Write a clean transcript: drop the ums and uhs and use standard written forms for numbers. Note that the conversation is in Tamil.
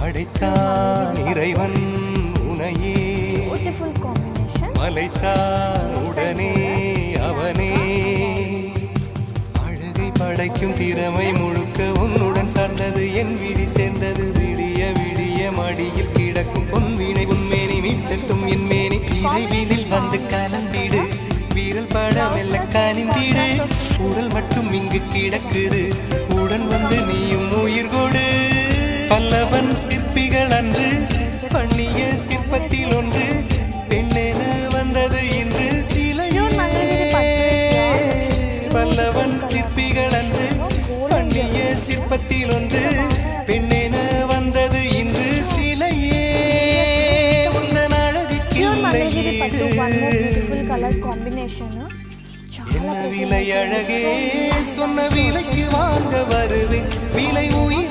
படைத்தான் இறைவன் உனையே மலைத்தான் உடனே அவனே அழகை படைக்கும் திறமை முழுக்க உன்னுடன் சார்ந்தது என் விழி சேர்ந்தது விடிய விடிய மடியில் கிடக்கும் பொன்வினை உன்மேனி மீட்டட்டும் என் மேனி விரைவினில் வந்து கலந்திடு வீரல் பட மெல்ல கனிந்திடு உடல் மட்டும் இங்கு கிடக்குது உடன் வந்து நீயும் உயிர் கொடு பல்லவன் சிற்பிகள் அன்று பண்ணிய சிற்பத்தில் ஒன்று பெண்ணென வந்தது இன்று சிலையே பல்லவன் சிற்பிகள் அன்று பண்ணிய சிற்பத்தில் ஒன்று பெண்ணென வந்தது இன்று சிலையே உந்தன் அழகுக்கு இல்லை ஈடு என்ன விலை அழகே சொன்ன விலைக்கு வாங்க வருவேன் விலை உயிர்